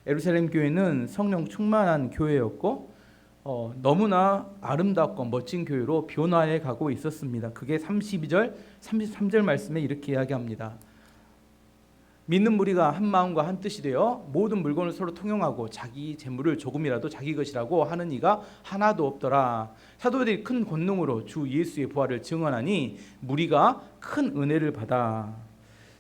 예루살렘 교회는 성령 충만한 교회였고 너무나 아름답고 멋진 교회로 변화해 가고 있었습니다. 그게 32절, 33절 말씀에 이렇게 이야기합니다. 믿는 무리가 한 마음과 한 뜻이 되어 모든 물건을 서로 통용하고 자기 재물을 조금이라도 자기 것이라고 하는 이가 하나도 없더라. 사도들이 큰 권능으로 주 예수의 부활을 증언하니 무리가 큰 은혜를 받아.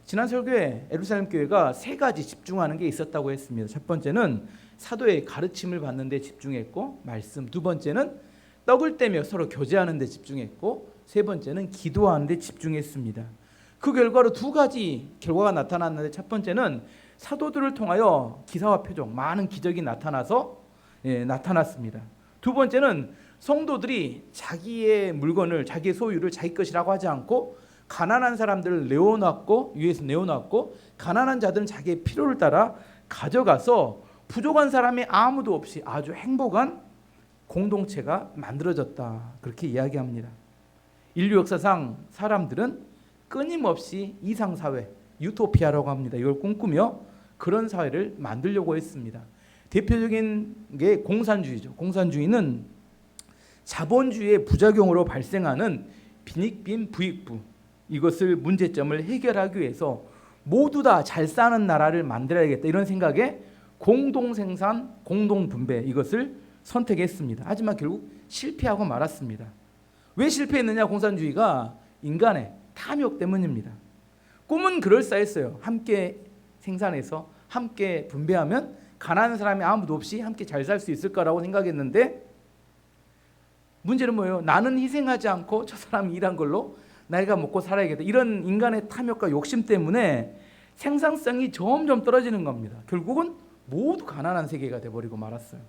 지난 설교에 예루살렘 교회가 세 가지 집중하는 게 있었다고 했습니다. 첫 번째는 사도의 가르침을 받는 데 집중했고, 말씀. 두 번째는 떡을 떼며 서로 교제하는 데 집중했고, 세 번째는 기도하는 데 집중했습니다. 그 결과로 두 가지 결과가 나타났는데, 첫 번째는 사도들을 통하여 기사와 표적, 많은 기적이 나타났습니다. 두 번째는 성도들이 자기의 물건을, 자기의 소유를 자기 것이라고 하지 않고 가난한 사람들을 위에서 내어놨고, 가난한 자들은 자기의 필요를 따라 가져가서 부족한 사람이 아무도 없이 아주 행복한 공동체가 만들어졌다, 그렇게 이야기합니다. 인류 역사상 사람들은 끊임없이 이상사회, 유토피아라고 합니다. 이걸 꿈꾸며 그런 사회를 만들려고 했습니다. 대표적인 게 공산주의죠. 공산주의는 자본주의의 부작용으로 발생하는 빈익빈 부익부, 이것을 문제점을 해결하기 위해서 모두 다 잘 사는 나라를 만들어야겠다, 이런 생각에 공동생산, 공동분배, 이것을 선택했습니다. 하지만 결국 실패하고 말았습니다. 왜 실패했느냐? 공산주의가 인간의 탐욕 때문입니다. 꿈은 그럴싸했어요. 함께 생산해서 함께 분배하면 가난한 사람이 아무도 없이 함께 잘 살 수 있을 거라고 생각했는데, 문제는 뭐예요? 나는 희생하지 않고 저 사람이 일한 걸로 내가 먹고 살아야겠다, 이런 인간의 탐욕과 욕심 때문에 생산성이 점점 떨어지는 겁니다. 결국은 모두 가난한 세계가 돼버리고 말았어요.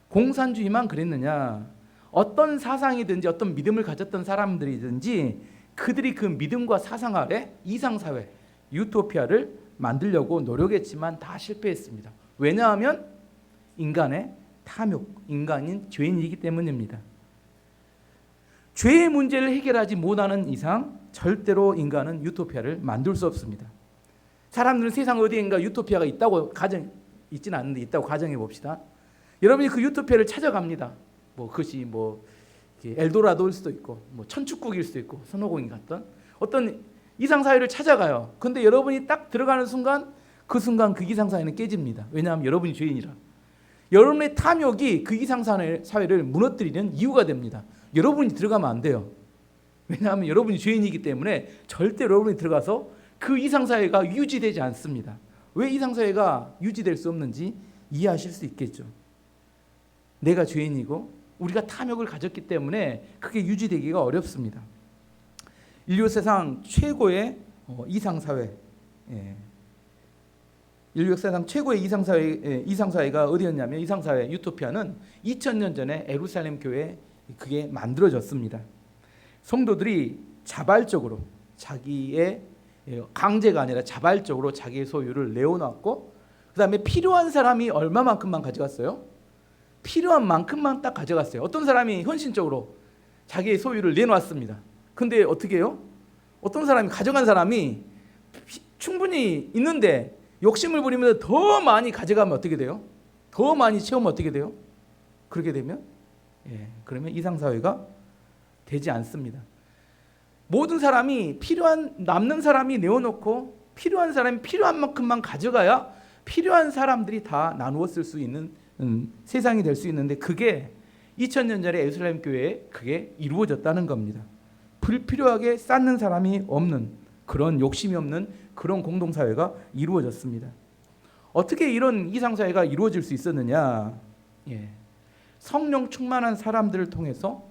공산주의만 그랬느냐? 어떤 사상이든지 어떤 믿음을 가졌던 사람들이든지 그들이 그 믿음과 사상 아래 이상사회, 유토피아를 만들려고 노력했지만 다 실패했습니다. 왜냐하면 인간의 탐욕, 인간인 죄인이기 때문입니다. 죄의 문제를 해결하지 못하는 이상 절대로 인간은 유토피아를 만들 수 없습니다. 사람들은 세상 어디인가 유토피아가 있다고 있지는 않는데 있다고 가정해 봅시다. 여러분이 그 유토피아를 찾아갑니다. 그것이 엘도라도일 수도 있고, 천축국일 수도 있고, 선호공인 같던 어떤 이상사회를 찾아가요. 근데 여러분이 딱 들어가는 순간, 그 이상사회는 깨집니다. 왜냐하면 여러분이 죄인이라. 여러분의 탐욕이 그 이상사회를 무너뜨리는 이유가 됩니다. 여러분이 들어가면 안 돼요. 왜냐하면 여러분이 죄인이기 때문에 절대 여러분이 들어가서 그 이상사회가 유지되지 않습니다. 왜 이상사회가 유지될 수 없는지 이해하실 수 있겠죠. 내가 죄인이고 우리가 탐욕을 가졌기 때문에 그게 유지되기가 어렵습니다. 인류 사상 최고의 이상사회, 인류 역사상 최고의 이상사회가 어디였냐면, 이상사회 유토피아는 2000년 전에 예루살렘 교회에 그게 만들어졌습니다. 성도들이 자발적으로, 자기의 강제가 아니라 자발적으로 자기의 소유를 내어놨고, 그 다음에 필요한 사람이 얼마만큼만 가져갔어요? 필요한 만큼만 딱 가져갔어요. 어떤 사람이 헌신적으로 자기의 소유를 내놨습니다. 근데 어떻게 해요? 어떤 사람이, 가져간 사람이 충분히 있는데 욕심을 부리면서 더 많이 가져가면 어떻게 돼요? 더 많이 채우면 어떻게 돼요? 그렇게 되면 그러면 이상사회가 되지 않습니다. 모든 사람이 남는 사람이 내어놓고 필요한 사람이 필요한 만큼만 가져가야 필요한 사람들이 다 나누어 쓸 수 있는 세상이 될 수 있는데, 그게 2000년 전에 예루살렘 교회에 그게 이루어졌다는 겁니다. 불필요하게 쌓는 사람이 없는, 그런 욕심이 없는 그런 공동사회가 이루어졌습니다. 어떻게 이런 이상사회가 이루어질 수 있었느냐? 성령 충만한 사람들을 통해서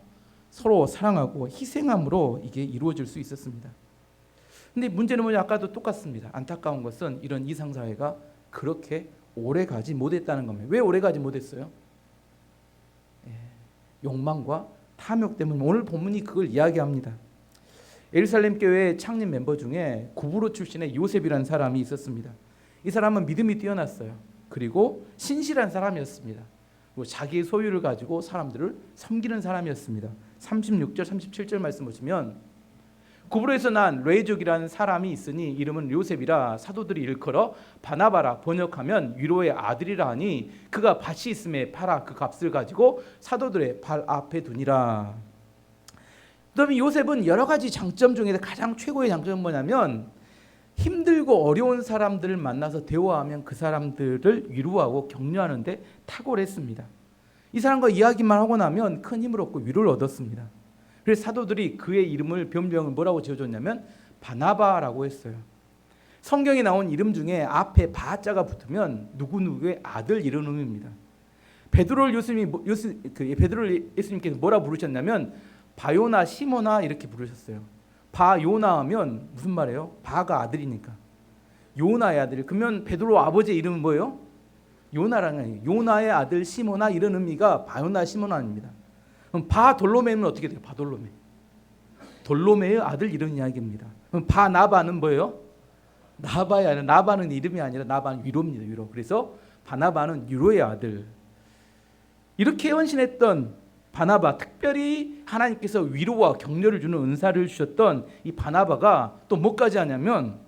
서로 사랑하고 희생함으로 이게 이루어질 수 있었습니다. 근데 문제는 뭐냐? 아까도 똑같습니다. 안타까운 것은 이런 이상사회가 그렇게 오래 가지 못했다는 겁니다. 왜 오래 가지 못했어요? 욕망과 탐욕 때문에. 오늘 본문이 그걸 이야기합니다. 예루살렘 교회 창립 멤버 중에 구브로 출신의 요셉이라는 사람이 있었습니다. 이 사람은 믿음이 뛰어났어요. 그리고 신실한 사람이었습니다. 그리고 자기의 소유를 가지고 사람들을 섬기는 사람이었습니다. 36절, 37절 말씀 보시면, 구브로에서 난 레족이라는 사람이 있으니 이름은 요셉이라 사도들이 일컬어 바나바라, 번역하면 위로의 아들이라 하니 그가 밭이 있음에 팔아 그 값을 가지고 사도들의 발 앞에 두니라. 그다음에 요셉은 여러 가지 장점 중에서 가장 최고의 장점은 뭐냐면 힘들고 어려운 사람들을 만나서 대화하면 그 사람들을 위로하고 격려하는 데 탁월했습니다. 이 사람과 이야기만 하고 나면 큰 힘을 얻고 위로를 얻었습니다. 그래서 사도들이 그의 이름을 변명을 뭐라고 지어줬냐면 바나바라고 했어요. 성경에 나온 이름 중에 앞에 바자가 붙으면 누구누구의 아들 이런 의미입니다. 베드로를 예수님께서 뭐라 부르셨냐면 바요나 시모나 이렇게 부르셨어요. 바요나 하면 무슨 말이에요? 바가 아들이니까 요나의 아들. 그러면 베드로 아버지의 이름은 뭐예요? 요나라는 거예요. 요나의 아들 시모나 이런 의미가 바요나 시모나입니다. 그럼 바돌로메는 어떻게 돼요? 바돌로메. 돌로메의 아들 이런 이야기입니다. 그럼 바나바는 뭐예요? 나바야 아니라 나바는 이름이 아니라 나바는 위로입니다. 위로. 그래서 바나바는 위로의 아들. 이렇게 헌신했던 바나바, 특별히 하나님께서 위로와 격려를 주는 은사를 주셨던 이 바나바가 또 뭐까지 하냐면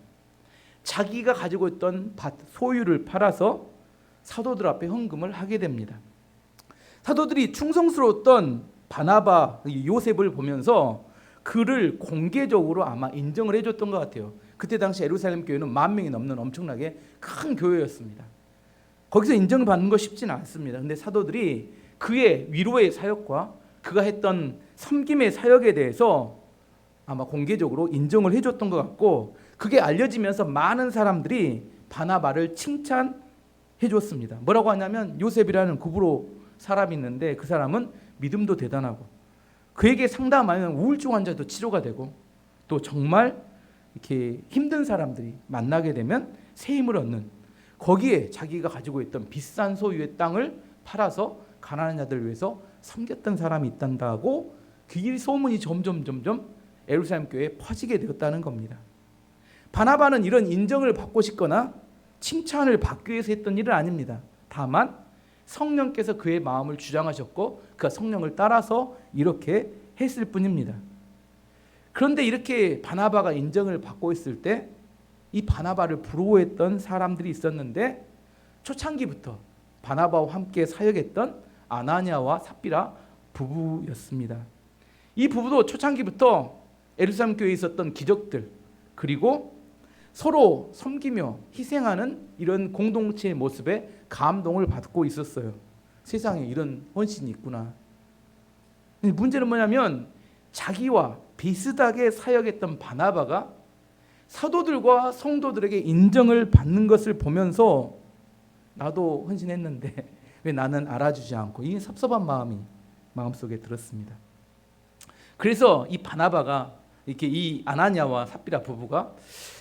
자기가 가지고 있던 밭 소유를 팔아서 사도들 앞에 헌금을 하게 됩니다. 사도들이 충성스러웠던 바나바 요셉을 보면서 그를 공개적으로 아마 인정을 해줬던 것 같아요. 그때 당시 예루살렘 교회는 10,000명이 넘는 엄청나게 큰 교회였습니다. 거기서 인정을 받는 거 쉽지는 않습니다. 근데 사도들이 그의 위로의 사역과 그가 했던 섬김의 사역에 대해서 아마 공개적으로 인정을 해줬던 것 같고, 그게 알려지면서 많은 사람들이 바나바를 칭찬해 줬습니다. 뭐라고 하냐면 요셉이라는 구브로 사람이 있는데 그 사람은 믿음도 대단하고 그에게 상담하면 우울증 환자도 치료가 되고 또 정말 이렇게 힘든 사람들이 만나게 되면 새 힘을 얻는, 거기에 자기가 가지고 있던 비싼 소유의 땅을 팔아서 가난한 자들을 위해서 섬겼던 사람이 있단다고 그 소문이 점점 예루살렘 교회에 퍼지게 되었다는 겁니다. 바나바는 이런 인정을 받고 싶거나 칭찬을 받기 위해서 했던 일은 아닙니다. 다만 성령께서 그의 마음을 주장하셨고 그가 성령을 따라서 이렇게 했을 뿐입니다. 그런데 이렇게 바나바가 인정을 받고 있을 때 이 바나바를 부러워했던 사람들이 있었는데 초창기부터 바나바와 함께 사역했던 아나니아와 삽비라 부부였습니다. 이 부부도 초창기부터 예루살렘 교회에 있었던 기적들 그리고 서로 섬기며 희생하는 이런 공동체의 모습에 감동을 받고 있었어요. 세상에 이런 헌신이 있구나. 문제는 뭐냐면 자기와 비슷하게 사역했던 바나바가 사도들과 성도들에게 인정을 받는 것을 보면서 나도 헌신했는데 왜 나는 알아주지 않고, 이 섭섭한 마음이 마음속에 들었습니다. 그래서 이 바나바가 이렇게 이 아나니아와 삽비라 부부가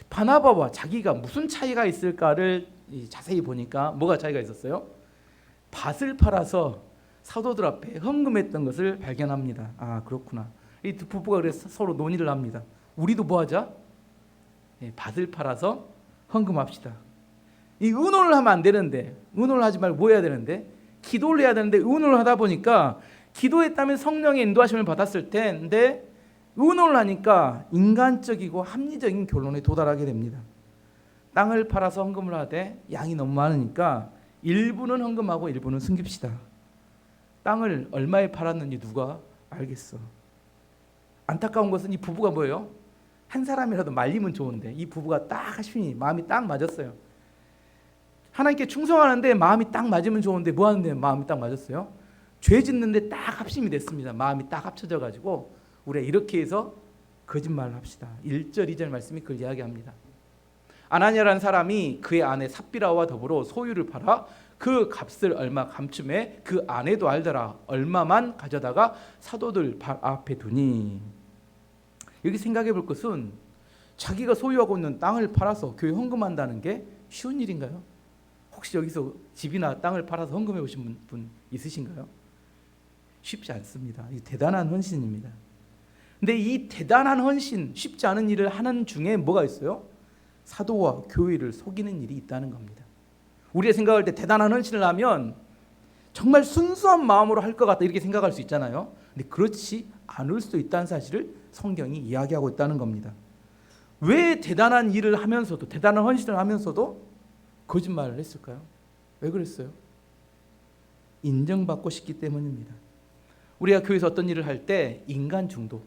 바나바와 자기가 무슨 차이가 있을까를 자세히 보니까 뭐가 차이가 있었어요? 밭을 팔아서 사도들 앞에 헌금했던 것을 발견합니다. 아, 그렇구나. 이 두 부부가 그래서 서로 논의를 합니다. 우리도 뭐 하자? 밭을 팔아서 헌금합시다. 이 의논을 하면 안 되는데, 의논을 하지 말고 뭐 해야 되는데? 기도를 해야 되는데 의논을 하다 보니까 기도했다면 성령의 인도하심을 받았을 텐데 의논을 하니까 인간적이고 합리적인 결론에 도달하게 됩니다. 땅을 팔아서 헌금을 하되 양이 너무 많으니까 일부는 헌금하고 일부는 숨깁시다. 땅을 얼마에 팔았는지 누가 알겠어. 안타까운 것은 이 부부가 뭐예요? 한 사람이라도 말리면 좋은데 이 부부가 딱 하시니 마음이 딱 맞았어요. 하나님께 충성하는데 마음이 딱 맞으면 좋은데 뭐 하는데 마음이 딱 맞았어요? 죄 짓는데 딱 합심이 됐습니다. 마음이 딱 합쳐져 가지고 우리가 이렇게 해서 거짓말을 합시다. 1절 2절 말씀이 그걸 이야기합니다. 아나니아라는 사람이 그의 아내 삽비라와 더불어 소유를 팔아 그 값을 얼마 감춤해 그 아내도 알더라. 얼마만 가져다가 사도들 발 앞에 두니. 여기 생각해 볼 것은 자기가 소유하고 있는 땅을 팔아서 교회 헌금한다는 게 쉬운 일인가요? 혹시 여기서 집이나 땅을 팔아서 헌금해 오신 분 있으신가요? 쉽지 않습니다. 이 대단한 헌신입니다. 근데 이 대단한 헌신, 쉽지 않은 일을 하는 중에 뭐가 있어요? 사도와 교회를 속이는 일이 있다는 겁니다. 우리가 생각할 때 대단한 헌신을 하면 정말 순수한 마음으로 할 것 같다 이렇게 생각할 수 있잖아요. 근데 그렇지 않을 수도 있다는 사실을 성경이 이야기하고 있다는 겁니다. 왜 대단한 일을 하면서도, 대단한 헌신을 하면서도 거짓말을 했을까요? 왜 그랬어요? 인정받고 싶기 때문입니다. 우리가 교회에서 어떤 일을 할 때 인간 중독,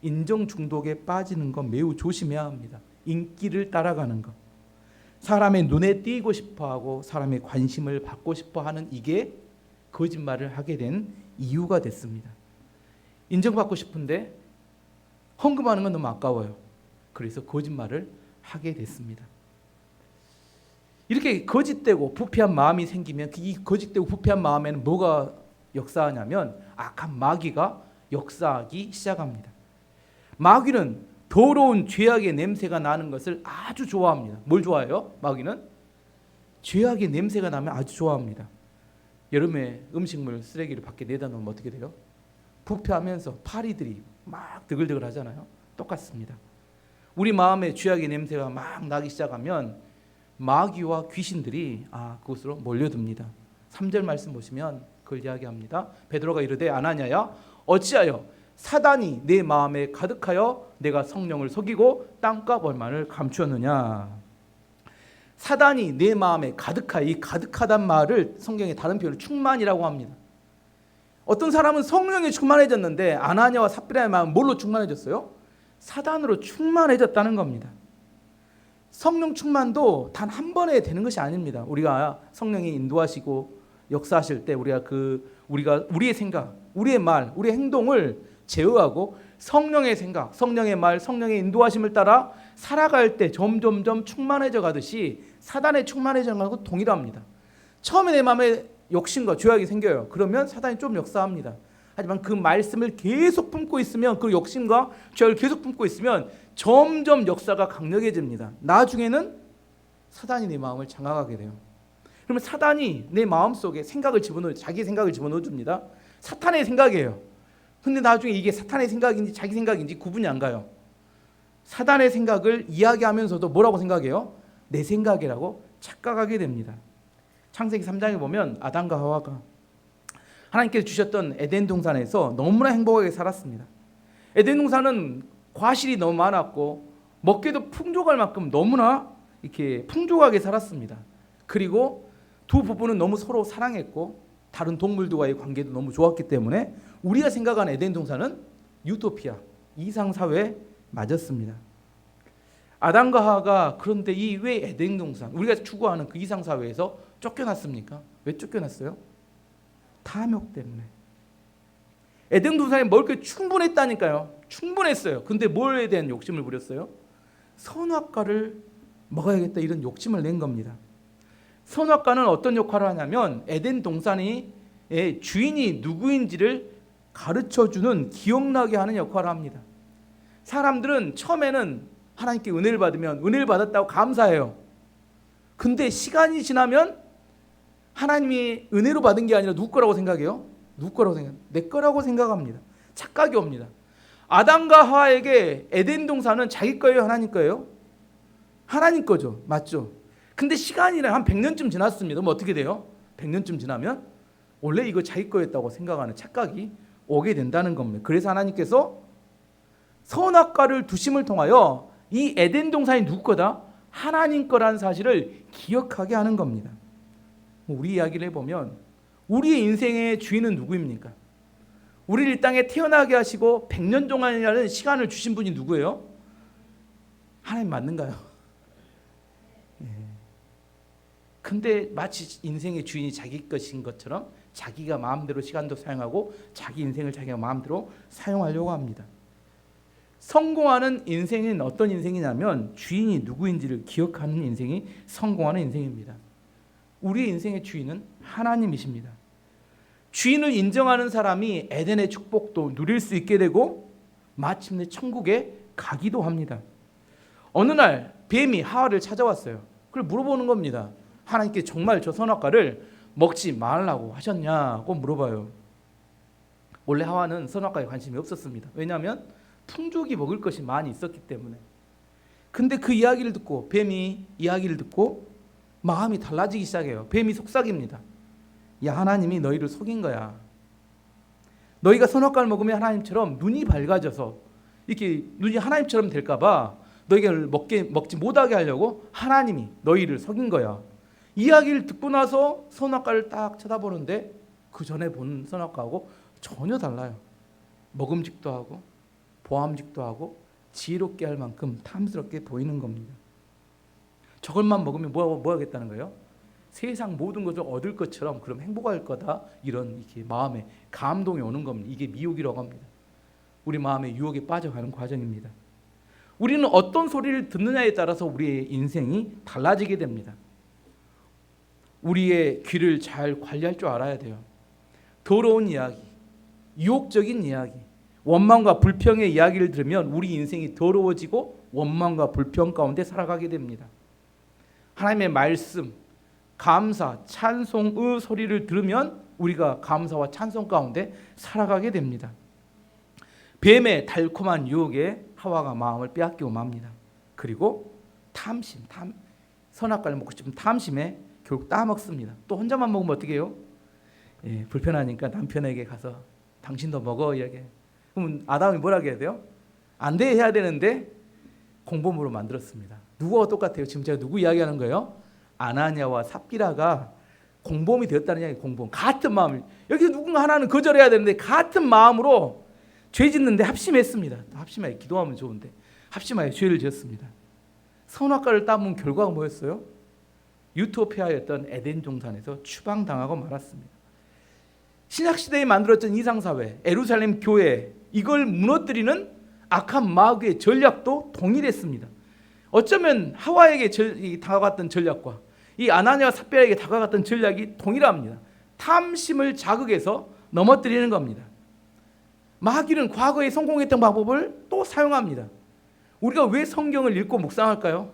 인정 중독에 빠지는 건 매우 조심해야 합니다. 인기를 따라가는 것, 사람의 눈에 띄고 싶어하고 사람의 관심을 받고 싶어하는, 이게 거짓말을 하게 된 이유가 됐습니다. 인정받고 싶은데 헌금하는 건 너무 아까워요. 그래서 거짓말을 하게 됐습니다. 이렇게 거짓되고 부패한 마음이 생기면 이 거짓되고 부패한 마음에는 뭐가 역사하냐면 악한 마귀가 역사하기 시작합니다. 마귀는 더러운 죄악의 냄새가 나는 것을 아주 좋아합니다. 뭘 좋아해요? 마귀는 죄악의 냄새가 나면 아주 좋아합니다. 여름에 음식물 쓰레기를 밖에 내다 놓으면 어떻게 돼요? 부패하면서 파리들이 막 드글드글 하잖아요. 똑같습니다. 우리 마음에 죄악의 냄새가 막 나기 시작하면 마귀와 귀신들이 그곳으로 몰려듭니다. 3절 말씀 보시면 그걸 이야기합니다. 베드로가 이르되 아나니아야 어찌하여 사단이 내 마음에 가득하여 내가 성령을 속이고 땅값 얼마를 감추었느냐. 사단이 내 마음에 가득하여, 이 가득하단 말을 성경의 다른 표현을 충만이라고 합니다. 어떤 사람은 성령에 충만해졌는데 아나니아와 삽비라의 마음은 뭘로 충만해졌어요? 사단으로 충만해졌다는 겁니다. 성령 충만도 단 한 번에 되는 것이 아닙니다. 우리가 성령이 인도하시고 역사하실 때 우리가 우리의 생각, 우리의 말, 우리의 행동을 제어하고 성령의 생각, 성령의 말, 성령의 인도하심을 따라 살아갈 때 점점점 충만해져 가듯이 사단의 충만해지는 것과 동일합니다. 처음에 내 마음에 욕심과 죄악이 생겨요. 그러면 사단이 좀 역사합니다. 하지만 그 말씀을 계속 품고 있으면, 그 욕심과 죄악을 계속 품고 있으면 점점 역사가 강력해집니다. 나중에는 사단이 내 마음을 장악하게 돼요. 그러면 사단이 내 마음속에 생각을 집어넣어, 자기 생각을 집어넣어 줍니다. 사탄의 생각이에요. 근데 나중에 이게 사탄의 생각인지 자기 생각인지 구분이 안 가요. 사단의 생각을 이야기하면서도 뭐라고 생각해요? 내 생각이라고 착각하게 됩니다. 창세기 3장에 보면 아담과 하와가 하나님께서 주셨던 에덴 동산에서 너무나 행복하게 살았습니다. 에덴 동산은 과실이 너무 많았고 먹기도 풍족할 만큼 너무나 이렇게 풍족하게 살았습니다. 그리고 두 부부는 너무 서로 사랑했고 다른 동물들과의 관계도 너무 좋았기 때문에 우리가 생각하는 에덴 동산은 유토피아, 이상사회에 맞았습니다. 아담과 하와가 그런데 이 왜 에덴 동산, 우리가 추구하는 그 이상사회에서 쫓겨났습니까? 왜 쫓겨났어요? 탐욕 때문에. 에덴 동산에 먹을 게 충분했다니까요. 충분했어요. 근데 뭐에 대한 욕심을 부렸어요? 선악과를 먹어야겠다, 이런 욕심을 낸 겁니다. 선악과는 어떤 역할을 하냐면 에덴 동산의 주인이 누구인지를 가르쳐주는, 기억나게 하는 역할을 합니다. 사람들은 처음에는 하나님께 은혜를 받으면 은혜를 받았다고 감사해요. 근데 시간이 지나면 하나님이 은혜로 받은 게 아니라 누구 거라고 생각해요? 누구 거라고 생각해요? 내 거라고 생각합니다. 착각이 옵니다. 아담과 하와에게 에덴 동산은 자기 거예요? 하나님 거예요? 하나님 거죠. 맞죠? 근데 시간이 한 100년쯤 지났습니다. 그럼 어떻게 돼요? 100년쯤 지나면 원래 이거 자기 거였다고 생각하는 착각이 오게 된다는 겁니다. 그래서 하나님께서 선악과를 두심을 통하여 이 에덴 동산이 누구 거다? 하나님 거라는 사실을 기억하게 하는 겁니다. 우리 이야기를 해보면 우리의 인생의 주인은 누구입니까? 우리를 이 땅에 태어나게 하시고 100년 동안이라는 시간을 주신 분이 누구예요? 하나님 맞는가요? 근데 마치 인생의 주인이 자기 것인 것처럼 자기가 마음대로 시간도 사용하고 자기 인생을 자기가 마음대로 사용하려고 합니다. 성공하는 인생은 어떤 인생이냐면 주인이 누구인지를 기억하는 인생이 성공하는 인생입니다. 우리의 인생의 주인은 하나님이십니다. 주인을 인정하는 사람이 에덴의 축복도 누릴 수 있게 되고 마침내 천국에 가기도 합니다. 어느 날 뱀이 하와를 찾아왔어요. 그걸 물어보는 겁니다. 하나님께 정말 저 선악과를 먹지 말라고 하셨냐고 물어봐요. 원래 하와는 선악과에 관심이 없었습니다. 왜냐하면 풍족이 먹을 것이 많이 있었기 때문에. 근데 그 이야기를 듣고, 뱀이 이야기를 듣고 마음이 달라지기 시작해요. 뱀이 속삭입니다. 야, 하나님이 너희를 속인 거야. 너희가 선악과를 먹으면 하나님처럼 눈이 밝아져서 이렇게 눈이 하나님처럼 될까봐 너희가 먹지 못하게 하려고 하나님이 너희를 속인 거야. 이야기를 듣고 나서 선악과를 딱 쳐다보는데 그 전에 본 선악과하고 전혀 달라요. 먹음직도 하고 보암직도 하고 지혜롭게 할 만큼 탐스럽게 보이는 겁니다. 저것만 먹으면 뭐 하겠다는 거예요? 세상 모든 것을 얻을 것처럼 그럼 행복할 거다, 이런 이렇게 마음에 감동이 오는 겁니다. 이게 미혹이라고 합니다. 우리 마음의 유혹에 빠져가는 과정입니다. 우리는 어떤 소리를 듣느냐에 따라서 우리의 인생이 달라지게 됩니다. 우리의 귀를 잘 관리할 줄 알아야 돼요. 더러운 이야기, 유혹적인 이야기, 원망과 불평의 이야기를 들으면 우리 인생이 더러워지고 원망과 불평 가운데 살아가게 됩니다. 하나님의 말씀, 감사, 찬송의 소리를 들으면 우리가 감사와 찬송 가운데 살아가게 됩니다. 뱀의 달콤한 유혹에 하와가 마음을 빼앗기고 맙니다. 그리고 탐심, 선악과를 먹고 싶은 탐심에 결국 따먹습니다. 또 혼자만 먹으면 어떻게 해요? 불편하니까 남편에게 가서 당신도 먹어 이야기해. 그러면 아담이 뭐라고 해야 돼요? 안 돼 해야 되는데 공범으로 만들었습니다. 누구와 똑같아요? 지금 제가 누구 이야기하는 거예요? 아나니아와 삽비라가 공범이 되었다는 이야기. 공범, 같은 마음을, 여기서 누군가 하나는 거절해야 되는데 같은 마음으로 죄 짓는데 합심했습니다. 합심하여 기도하면 좋은데 합심하여 죄를 지었습니다. 선악과를 따먹은 결과가 뭐였어요? 유토피아였던 에덴 동산에서 추방당하고 말았습니다. 신약시대에 만들어진 이상사회, 예루살렘 교회, 이걸 무너뜨리는 악한 마귀의 전략도 동일했습니다. 어쩌면 하와에게 다가갔던 전략과 이 아나니아와 삽비라에게 다가갔던 전략이 동일합니다. 탐심을 자극해서 넘어뜨리는 겁니다. 마귀는 과거에 성공했던 방법을 또 사용합니다. 우리가 왜 성경을 읽고 묵상할까요?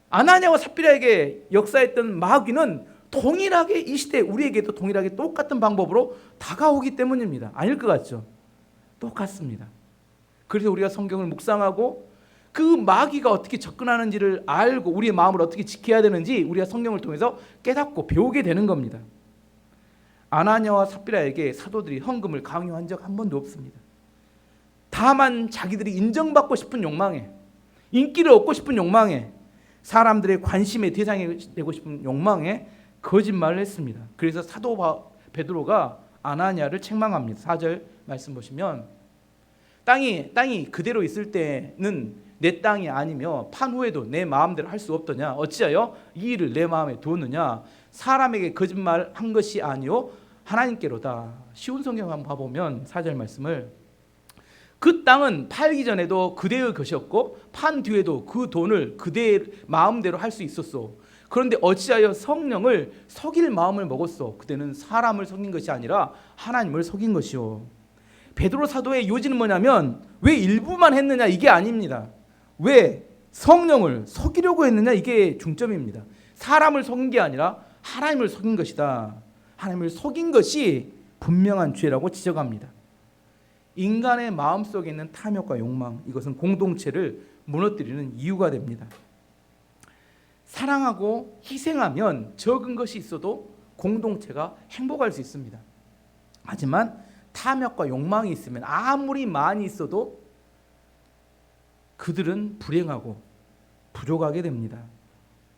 아나니아와 삽비라에게 역사했던 마귀는 동일하게 이 시대 우리에게도 동일하게 똑같은 방법으로 다가오기 때문입니다. 아닐 것 같죠? 똑같습니다. 그래서 우리가 성경을 묵상하고 그 마귀가 어떻게 접근하는지를 알고 우리의 마음을 어떻게 지켜야 되는지 우리가 성경을 통해서 깨닫고 배우게 되는 겁니다. 아나니아와 삽비라에게 사도들이 헌금을 강요한 적 한 번도 없습니다. 다만 자기들이 인정받고 싶은 욕망에, 인기를 얻고 싶은 욕망에, 사람들의 관심의 대상이 되고 싶은 욕망에 거짓말을 했습니다. 그래서 사도 베드로가 아나니아를 책망합니다. 4절 말씀 보시면 땅이 그대로 있을 때는 내 땅이 아니며 판 후에도 내 마음대로 할 수 없더냐. 어찌하여 이 일을 내 마음에 두었느냐. 사람에게 거짓말한 것이 아니요 하나님께로다. 쉬운 성경 한번 봐보면 4절 말씀을, 그 땅은 팔기 전에도 그대의 것이었고 판 뒤에도 그 돈을 그대의 마음대로 할 수 있었소. 그런데 어찌하여 성령을 속일 마음을 먹었소. 그대는 사람을 속인 것이 아니라 하나님을 속인 것이요. 베드로 사도의 요지는 뭐냐면 왜 일부만 했느냐 이게 아닙니다. 왜 성령을 속이려고 했느냐 이게 중점입니다. 사람을 속인 게 아니라 하나님을 속인 것이다. 하나님을 속인 것이 분명한 죄라고 지적합니다. 인간의 마음속에 있는 탐욕과 욕망, 이것은 공동체를 무너뜨리는 이유가 됩니다. 사랑하고 희생하면 적은 것이 있어도 공동체가 행복할 수 있습니다. 하지만 탐욕과 욕망이 있으면 아무리 많이 있어도 그들은 불행하고 부족하게 됩니다.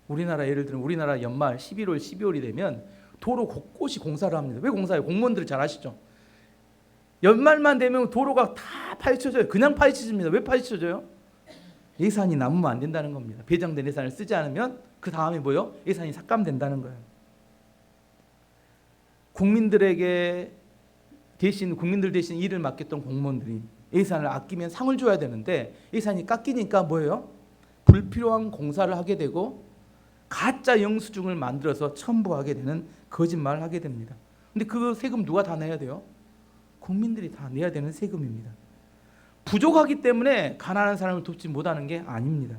우리나라 예를 들면 우리나라 연말 11월 12월이 되면 도로 곳곳이 공사를 합니다. 왜 공사해요? 공무원들 잘 아시죠? 연말만 되면 도로가 다 파헤쳐져요. 그냥 파헤쳐집니다. 왜 파헤쳐져요? 예산이 남으면 안 된다는 겁니다. 배정된 예산을 쓰지 않으면 그 다음에 뭐요? 예산이 삭감된다는 거예요. 국민들 대신 일을 맡겼던 공무원들이 예산을 아끼면 상을 줘야 되는데 예산이 깎이니까 뭐예요? 불필요한 공사를 하게 되고 가짜 영수증을 만들어서 첨부하게 되는 거짓말을 하게 됩니다. 근데 그 세금 누가 다 내야 돼요? 국민들이 다 내야 되는 세금입니다. 부족하기 때문에 가난한 사람을 돕지 못하는 게 아닙니다.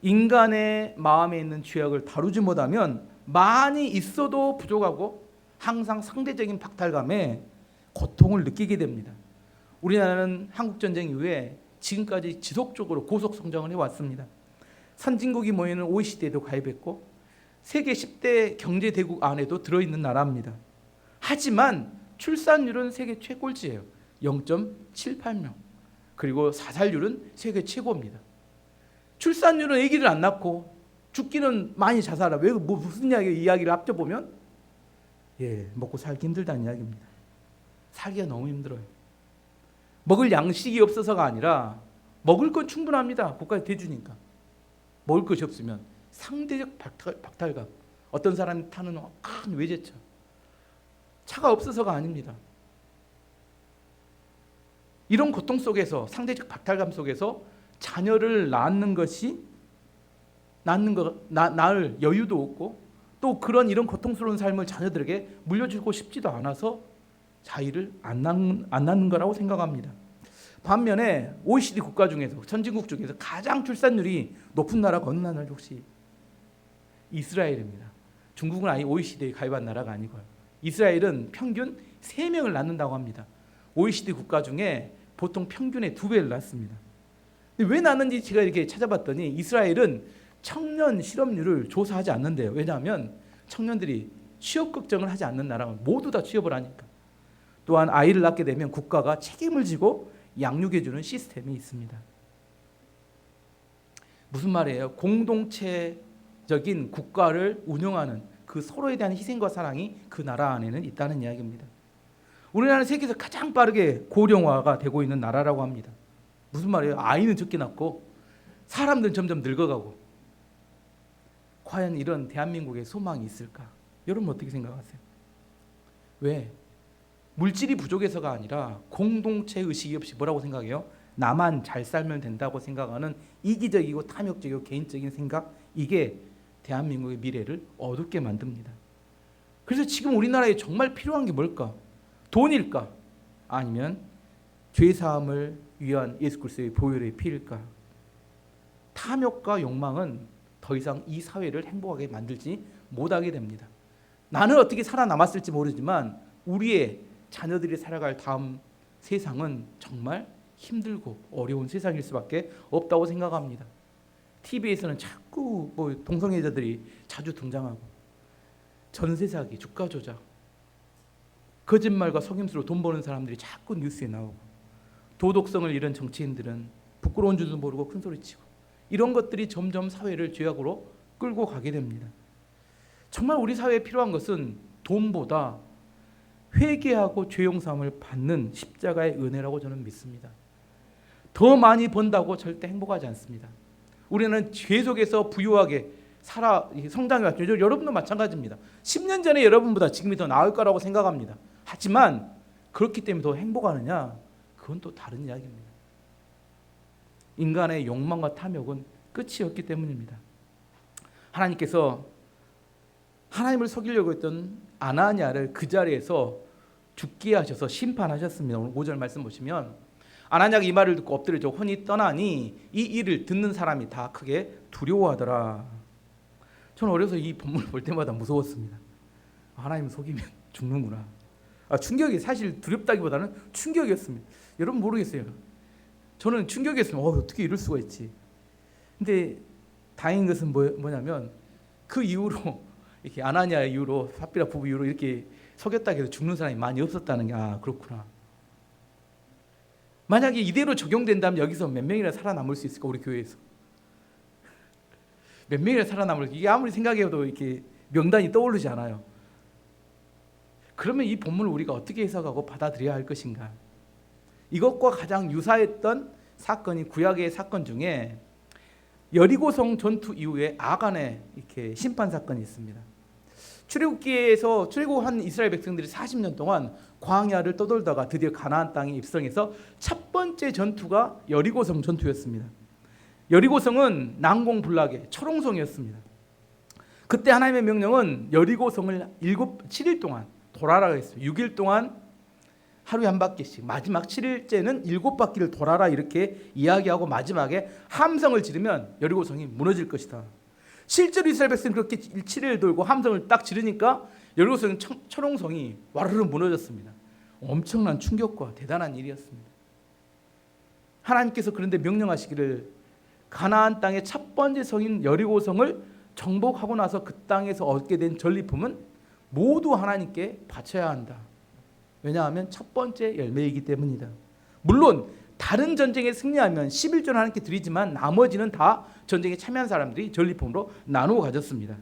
인간의 마음에 있는 죄악을 다루지 못하면 많이 있어도 부족하고 항상 상대적인 박탈감에 고통을 느끼게 됩니다. 우리나라는 한국전쟁 이후에 지금까지 지속적으로 고속 성장을 해왔습니다. 선진국이 모이는 OECD에도 가입했고 세계 10대 경제대국 안에도 들어있는 나라입니다. 하지만 출산율은 세계 최꼴찌예요. 0.78명. 그리고 사살률은 세계 최고입니다. 출산율은 아기를 안 낳고 죽기는 많이 자살하. 왜 무슨 이야기를 합쳐 보면 먹고 살기 힘들다는 이야기입니다. 살기가 너무 힘들어요. 먹을 양식이 없어서가 아니라 먹을 건 충분합니다. 국가에 대주니까. 먹을 것이 없으면 상대적 박탈감. 어떤 사람이 타는 큰 외제차. 차가 없어서가 아닙니다. 이런 고통 속에서, 상대적 박탈감 속에서 자녀를 낳을 여유도 없고, 또 이런 고통스러운 삶을 자녀들에게 물려주고 싶지도 않아서 자의를 안 낳는 거라고 생각합니다. 반면에 OECD 국가 중에서, 선진국 중에서 가장 출산율이 높은 나라가 어느 나라인지 혹시? 이스라엘입니다. 중국은 아예 OECD에 가입한 나라가 아니고요. 이스라엘은 평균 3명을 낳는다고 합니다. OECD 국가 중에 보통 평균의 2배를 낳습니다. 근데 왜 낳는지 제가 이렇게 찾아봤더니 이스라엘은 청년 실업률을 조사하지 않는데요. 왜냐하면 청년들이 취업 걱정을 하지 않는 나라는 모두 다 취업을 하니까. 또한 아이를 낳게 되면 국가가 책임을 지고 양육해주는 시스템이 있습니다. 무슨 말이에요? 공동체적인 국가를 운영하는 그 서로에 대한 희생과 사랑이 그 나라 안에는 있다는 이야기입니다. 우리나라는 세계에서 가장 빠르게 고령화가 되고 있는 나라라고 합니다. 무슨 말이에요? 아이는 적게 낳고 사람들은 점점 늙어가고. 과연 이런 대한민국에 소망이 있을까? 여러분 어떻게 생각하세요? 왜? 물질이 부족해서가 아니라 공동체 의식이 없이 뭐라고 생각해요? 나만 잘 살면 된다고 생각하는 이기적이고 탐욕적이고 개인적인 생각, 이게 대한민국의 미래를 어둡게 만듭니다. 그래서 지금 우리나라에 정말 필요한 게 뭘까? 돈일까? 아니면 죄사함을 위한 예수 그리스도의 보혈의 피일까? 탐욕과 욕망은 더 이상 이 사회를 행복하게 만들지 못하게 됩니다. 나는 어떻게 살아남았을지 모르지만 우리의 자녀들이 살아갈 다음 세상은 정말 힘들고 어려운 세상일 수밖에 없다고 생각합니다. TV에서는 자꾸 동성애자들이 자주 등장하고, 전세 사기, 주가 조작, 거짓말과 속임수로 돈 버는 사람들이 자꾸 뉴스에 나오고, 도덕성을 잃은 정치인들은 부끄러운 줄도 모르고 큰소리치고, 이런 것들이 점점 사회를 죄악으로 끌고 가게 됩니다. 정말 우리 사회에 필요한 것은 돈보다 회개하고 죄용삼을 받는 십자가의 은혜라고 저는 믿습니다. 더 많이 번다고 절대 행복하지 않습니다. 우리는 죄 속에서 부유하게 성장해 왔죠. 여러분도 마찬가지입니다. 10년 전에 여러분보다 지금이 더 나을 거라고 생각합니다. 하지만 그렇기 때문에 더 행복하느냐? 그건 또 다른 이야기입니다. 인간의 욕망과 탐욕은 끝이 없기 때문입니다. 하나님께서 하나님을 속이려고 했던 아나니아를 그 자리에서 죽게 하셔서 심판하셨습니다. 오늘 5절 말씀 보시면 아나니아가 이 말을 듣고 엎드려 혼이 떠나니 이 일을 듣는 사람이 다 크게 두려워하더라. 저는 어려서 이 본문을 볼 때마다 무서웠습니다. 하나님 속이면 죽는구나. 충격이, 사실 두렵다기보다는 충격이었습니다. 여러분 모르겠어요. 저는 충격이었습니다. 어떻게 이럴 수가 있지. 근데 다행인 것은 뭐냐면 그 이후로 이렇게 아나니아 이후로 삽비라 부부 이후로 이렇게 속였다 해서 죽는 사람이 많이 없었다는 게 그렇구나. 만약에 이대로 적용된다면 여기서 몇 명이나 살아남을 수 있을까? 우리 교회에서 몇 명이나 살아남을, 이게 아무리 생각해도 이렇게 명단이 떠오르지 않아요. 그러면 이 본문을 우리가 어떻게 해석하고 받아들여야 할 것인가? 이것과 가장 유사했던 사건이 구약의 사건 중에 여리고성 전투 이후에 아간의 이렇게 심판 사건이 있습니다. 출애굽기에서 출애굽한 이스라엘 백성들이 40년 동안 광야를 떠돌다가 드디어 가나안 땅에 입성해서 첫 번째 전투가 여리고성 전투였습니다. 여리고성은 난공불락의 철옹성이었습니다. 그때 하나님의 명령은 여리고성을 7일 동안 돌아라 했어요. 6일 동안 하루에 한 바퀴씩, 마지막 7일째는 7바퀴를 돌아라 이렇게 이야기하고 마지막에 함성을 지르면 여리고성이 무너질 것이다. 실제로 이스라엘 백성이 그렇게 7일 돌고 함성을 딱 지르니까 여리고성 철옹성이 와르르 무너졌습니다. 엄청난 충격과 대단한 일이었습니다. 하나님께서 그런데 명령하시기를 가나안 땅의 첫 번째 성인 여리고성을 정복하고 나서 그 땅에서 얻게 된 전리품은 모두 하나님께 바쳐야 한다. 왜냐하면 첫 번째 열매이기 때문이다. 물론 다른 전쟁에 승리하면 11조를 하나님께 드리지만 나머지는 다 전쟁에 참여한 사람들이 전리품으로 나누어 가졌습니다.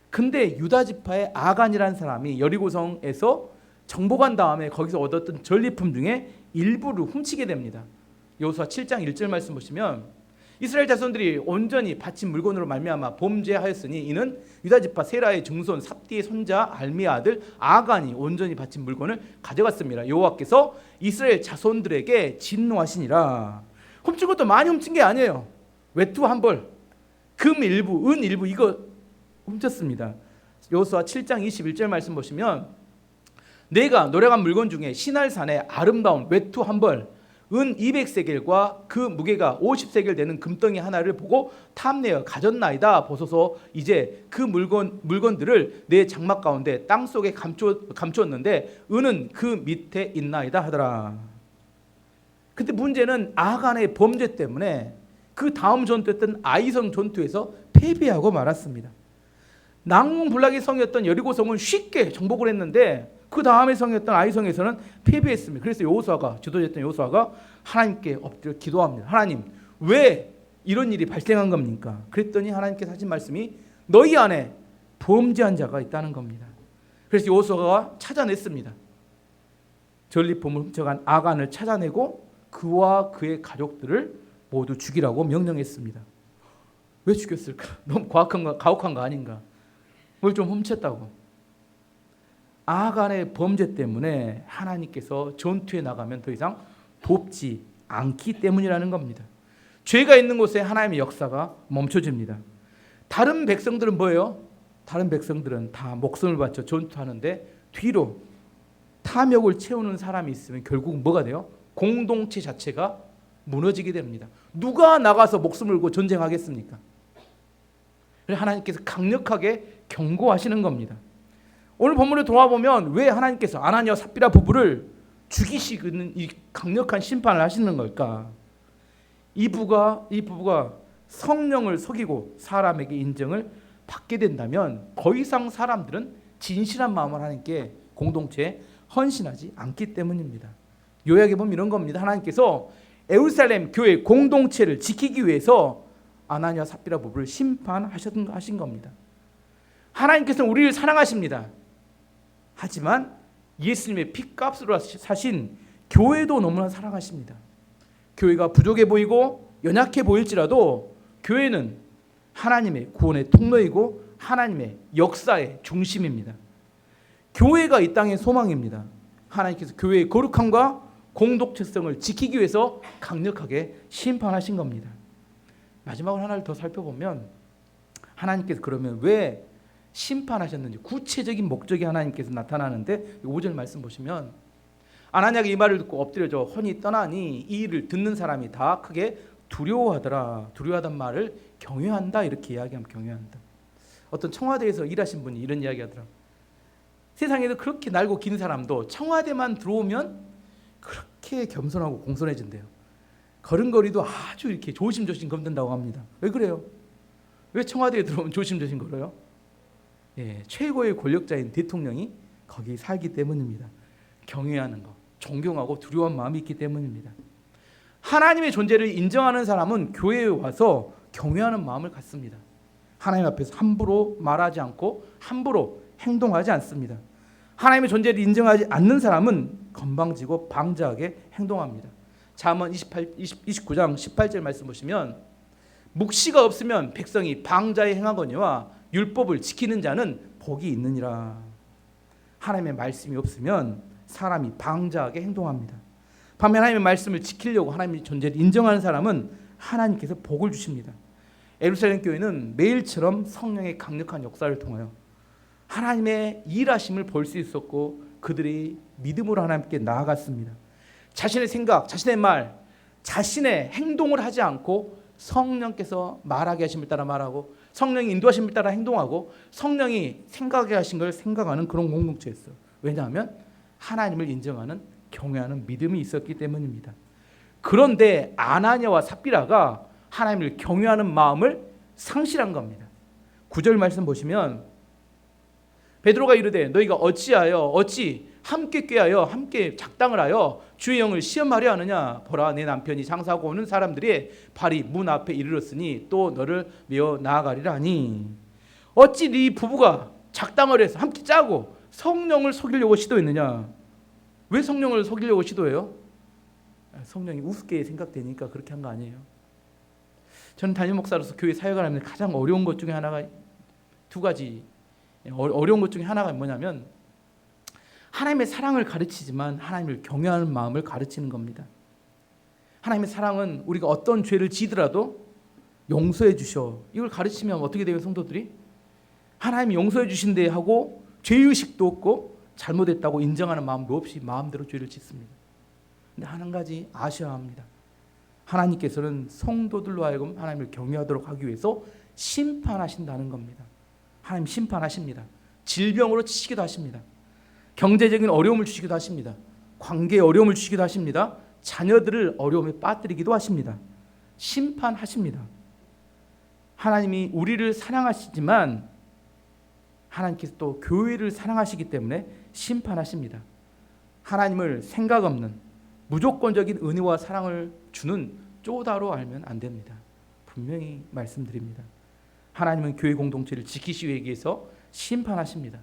근데 유다 지파의 아간이라는 사람이 여리고성에서 정복한 다음에 거기서 얻었던 전리품 중에 일부를 훔치게 됩니다. 여호수아 7장 1절 말씀 보시면 이스라엘 자손들이 온전히 바친 물건으로 말미암아 범죄하였으니 이는 유다 지파 세라의 증손 삽디의 손자 알미의 아들 아간이 온전히 바친 물건을 가져갔습니다. 여호와께서 이스라엘 자손들에게 진노하시니라. 훔친 것도 많이 훔친 게 아니에요. 외투 한 벌, 금 일부, 은 일부 이거 훔쳤습니다. 여호수아 7장 21절 말씀 보시면 내가 노력한 물건 중에 시날산의 아름다운 외투 한 벌, 은 200세겔과 그 무게가 50세겔 되는 금덩이 하나를 보고 탐내어 가졌나이다. 보소서 이제 그 물건들을 내 장막 가운데 땅 속에 감추었는데 은은 그 밑에 있나이다 하더라. 근데 문제는 아간의 범죄 때문에 그 다음 전투였던 아이성 전투에서 패배하고 말았습니다. 난공불락의 성이었던 여리고성은 쉽게 정복을 했는데 그 다음의 성이었던 아이성에서는 패배했습니다. 그래서 여호수아가 지도자였던 여호수아가 하나님께 엎드려 기도합니다. 하나님 왜 이런 일이 발생한 겁니까? 그랬더니 하나님께서 하신 말씀이 너희 안에 범죄한 자가 있다는 겁니다. 그래서 여호수아가 찾아냈습니다. 전리품을 훔쳐간 아간을 찾아내고 그와 그의 가족들을 모두 죽이라고 명령했습니다. 왜 죽였을까? 너무 가혹한 거 아닌가? 뭘 좀 훔쳤다고. 아간의 범죄 때문에 하나님께서 전투에 나가면 더 이상 돕지 않기 때문이라는 겁니다. 죄가 있는 곳에 하나님의 역사가 멈춰집니다. 다른 백성들은 뭐예요? 다른 백성들은 다 목숨을 바쳐 전투하는데 뒤로 탐욕을 채우는 사람이 있으면 결국 뭐가 돼요? 공동체 자체가 무너지게 됩니다. 누가 나가서 목숨을 걸고 전쟁하겠습니까? 그래서 하나님께서 강력하게 경고하시는 겁니다. 오늘 본문에 돌아보면 왜 하나님께서 아나니아와 삽비라 부부를 죽이시는 이 강력한 심판을 하시는 걸까? 이 부부가 성령을 속이고 사람에게 인정을 받게 된다면 더 이상 사람들은 진실한 마음을 하나님께 공동체에 헌신하지 않기 때문입니다. 요약해 보면 이런 겁니다. 하나님께서 예루살렘 교회 공동체를 지키기 위해서 아나니아와 삽비라 부부를 심판하신 겁니다. 하나님께서는 우리를 사랑하십니다. 하지만 예수님의 피값으로 사신 교회도 너무나 사랑하십니다. 교회가 부족해 보이고 연약해 보일지라도 교회는 하나님의 구원의 통로이고 하나님의 역사의 중심입니다. 교회가 이 땅의 소망입니다. 하나님께서 교회의 거룩함과 공동체성을 지키기 위해서 강력하게 심판하신 겁니다. 마지막으로 하나를 더 살펴보면 하나님께서 그러면 왜 심판하셨는지 구체적인 목적이 하나님께서 나타나는데 5절 말씀 보시면 아나니아가 이 말을 듣고 엎드려져 혼이 떠나니 이 일을 듣는 사람이 다 크게 두려워하더라. 두려워하단 말을 경외한다 이렇게 이야기하면 경외한다. 어떤 청와대에서 일하신 분이 이런 이야기하더라. 세상에도 그렇게 날고 긴 사람도 청와대만 들어오면 그렇게 겸손하고 공손해진대요. 걸음걸이도 아주 이렇게 조심조심 걷는다고 합니다. 왜 그래요? 왜 청와대에 들어오면 조심조심 걸어요? 예, 최고의 권력자인 대통령이 거기 살기 때문입니다. 경외하는 것, 존경하고 두려운 마음이 있기 때문입니다. 하나님의 존재를 인정하는 사람은 교회에 와서 경외하는 마음을 갖습니다. 하나님 앞에서 함부로 말하지 않고 함부로 행동하지 않습니다. 하나님의 존재를 인정하지 않는 사람은 건방지고 방자하게 행동합니다. 잠언 29장 18절 말씀 보시면 묵시가 없으면 백성이 방자에 행하거니와 율법을 지키는 자는 복이 있느니라. 하나님의 말씀이 없으면 사람이 방자하게 행동합니다. 반면 하나님의 말씀을 지키려고 하나님의 존재를 인정하는 사람은 하나님께서 복을 주십니다. 예루살렘 교회는 매일처럼 성령의 강력한 역사를 통하여 하나님의 일하심을 볼 수 있었고 그들이 믿음으로 하나님께 나아갔습니다. 자신의 생각, 자신의 말, 자신의 행동을 하지 않고 성령께서 말하게 하심을 따라 말하고 성령이 인도하심을 따라 행동하고 성령이 생각하게 하신 걸 생각하는 그런 공동체였어요. 왜냐하면 하나님을 인정하는 경외하는 믿음이 있었기 때문입니다. 그런데 아나니아와 삽비라가 하나님을 경외하는 마음을 상실한 겁니다. 9절 말씀 보시면 베드로가 이르되 너희가 어찌 함께 꾀하여 함께 작당을 하여 주의 영을 시험하려 하느냐. 보라, 내 남편이 장사하고 오는 사람들이 발이 문 앞에 이르렀으니 또 너를 메어 나아가리라 하니. 어찌 네 부부가 작당을 해서 함께 짜고 성령을 속이려고 시도했느냐. 왜 성령을 속이려고 시도해요? 성령이 우습게 생각되니까 그렇게 한 거 아니에요. 저는 담임 목사로서 교회 사역을 하면서 가장 어려운 것 중에 하나가 두 가지. 어려운 것 중에 하나가 뭐냐면 하나님의 사랑을 가르치지만 하나님을 경외하는 마음을 가르치는 겁니다. 하나님의 사랑은 우리가 어떤 죄를 지더라도 용서해 주셔. 이걸 가르치면 어떻게 돼요, 성도들이? 하나님이 용서해 주신대 하고 죄의식도 없고 잘못했다고 인정하는 마음도 없이 마음대로 죄를 짓습니다. 근데 한 가지 아셔야 합니다. 하나님께서는 성도들로 하여금 하나님을 경외하도록 하기 위해서 심판하신다는 겁니다. 하나님 심판하십니다. 질병으로 치시기도 하십니다. 경제적인 어려움을 주시기도 하십니다. 관계에 어려움을 주시기도 하십니다. 자녀들을 어려움에 빠뜨리기도 하십니다. 심판하십니다. 하나님이 우리를 사랑하시지만 하나님께서 또 교회를 사랑하시기 때문에 심판하십니다. 하나님을 생각 없는 무조건적인 은혜와 사랑을 주는 쪼다로 알면 안 됩니다. 분명히 말씀드립니다. 하나님은 교회 공동체를 지키시기 위해서 심판하십니다.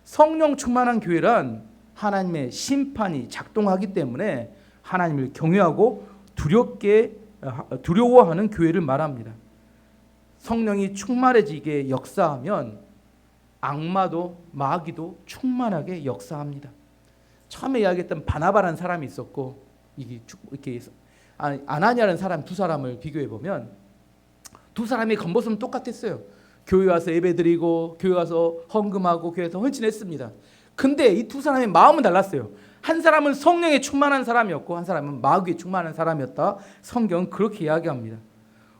성령 충만한 교회란 하나님의 심판이 작동하기 때문에 하나님을 경외하고 두려워하는 교회를 말합니다. 성령이 충만해지게 역사하면 악마도 마귀도 충만하게 역사합니다. 처음에 이야기했던 바나바라는 사람이 있었고 이렇게 아나니아라는 사람 두 사람을 비교해 보면 두 사람의 겉모습은 똑같았어요. 교회 와서 예배드리고 교회 와서 헌금하고 교회에서 헌신했습니다. 근데 이 두 사람의 마음은 달랐어요. 한 사람은 성령에 충만한 사람이었고 한 사람은 마귀에 충만한 사람이었다. 성경은 그렇게 이야기합니다.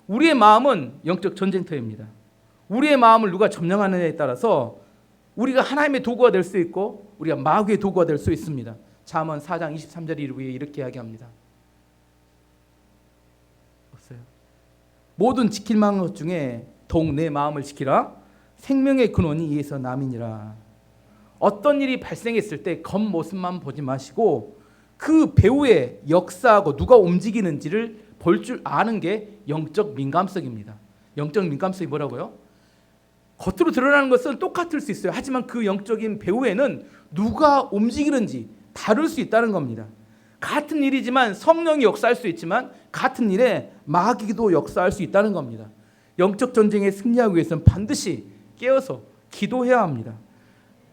우리의 마음은 영적 전쟁터입니다. 우리의 마음을 누가 점령하느냐에 따라서 우리가 하나님의 도구가 될 수 있고 우리가 마귀의 도구가 될 수 있습니다. 잠언 4장 23절 이렇게 이야기합니다. 없어요. 모든 지킬 만한 것 중에 더욱 내 마음을 지키라. 생명의 근원이 이에서 남이니라. 어떤 일이 발생했을 때 겉모습만 보지 마시고 그 배후에 역사하고 누가 움직이는지를 볼 줄 아는 게 영적 민감성입니다. 영적 민감성이 뭐라고요? 겉으로 드러나는 것은 똑같을 수 있어요. 하지만 그 영적인 배후에는 누가 움직이는지 다를 수 있다는 겁니다. 같은 일이지만 성령이 역사할 수 있지만 같은 일에 마귀도 역사할 수 있다는 겁니다. 영적 전쟁에 승리하기 위해서는 반드시 깨어서 기도해야 합니다.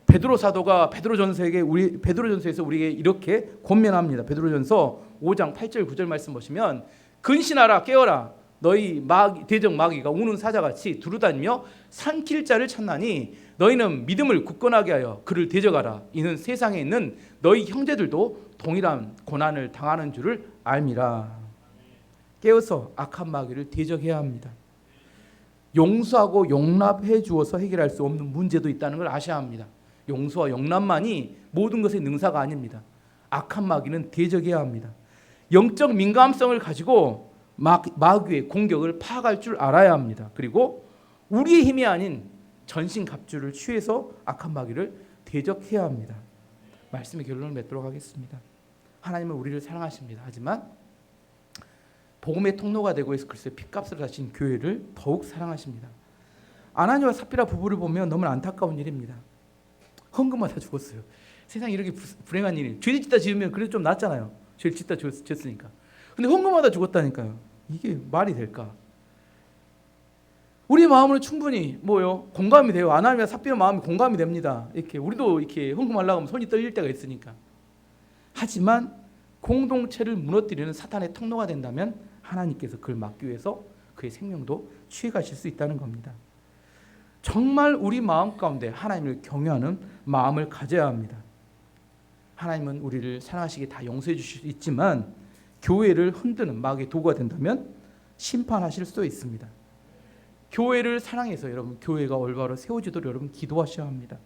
베드로 사도가 베드로전서에서 우리에게 이렇게 권면합니다. 베드로전서 5장 8절 9절 말씀 보시면 근신하라 깨어라 너희 대적 마귀가 우는 사자같이 두루다니며 삼킬 자를 찾나니 너희는 믿음을 굳건하게 하여 그를 대적하라. 이는 세상에 있는 너희 형제들도 동일한 고난을 당하는 줄을 알미라. 깨어서 악한 마귀를 대적해야 합니다. 용서하고 용납해 주어서 해결할 수 없는 문제도 있다는 걸 아셔야 합니다. 용서와 용납만이 모든 것의 능사가 아닙니다. 악한 마귀는 대적해야 합니다. 영적 민감성을 가지고 마귀의 공격을 파악할 줄 알아야 합니다. 그리고 우리의 힘이 아닌 전신갑주를 취해서 악한 마귀를 대적해야 합니다. 말씀의 결론을 맺도록 하겠습니다. 하나님은 우리를 사랑하십니다. 하지만 복음의 통로가 되고 있어 그리스도의 핏값을 다신 교회를 더욱 사랑하십니다. 아나니아와 삽비라 부부를 보면 너무 안타까운 일입니다. 헌금하다 죽었어요. 세상에 이렇게 불행한 일이. 죄 짓다 지으면 그래도 좀 낫잖아요. 죄 짓다 지었으니까. 근데 헌금하다 죽었다니까요. 이게 말이 될까? 우리 마음으로 충분히 공감이 돼요. 아나니아와 삽비라 마음이 공감이 됩니다. 이렇게 우리도 이렇게 헌금하려고 하면 손이 떨릴 때가 있으니까. 하지만 공동체를 무너뜨리는 사탄의 통로가 된다면 하나님께서 그를 막기 위해서 그의 생명도 취해가실 수 있다는 겁니다. 정말 우리 마음 가운데 하나님을 경외하는 마음을 가져야 합니다. 하나님은 우리를 사랑하시기에 다 용서해 주실 수 있지만 교회를 흔드는 마귀의 도구가 된다면 심판하실 수도 있습니다. 교회를 사랑해서 여러분 교회가 올바로 세워지도록 여러분 기도하셔야 합니다.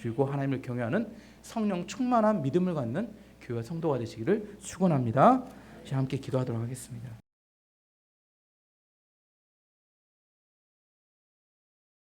그리고 하나님을 경외하는 성령 충만한 믿음을 갖는 교회와 성도가 되시기를 축원합니다. 함께 기도하도록 하겠습니다.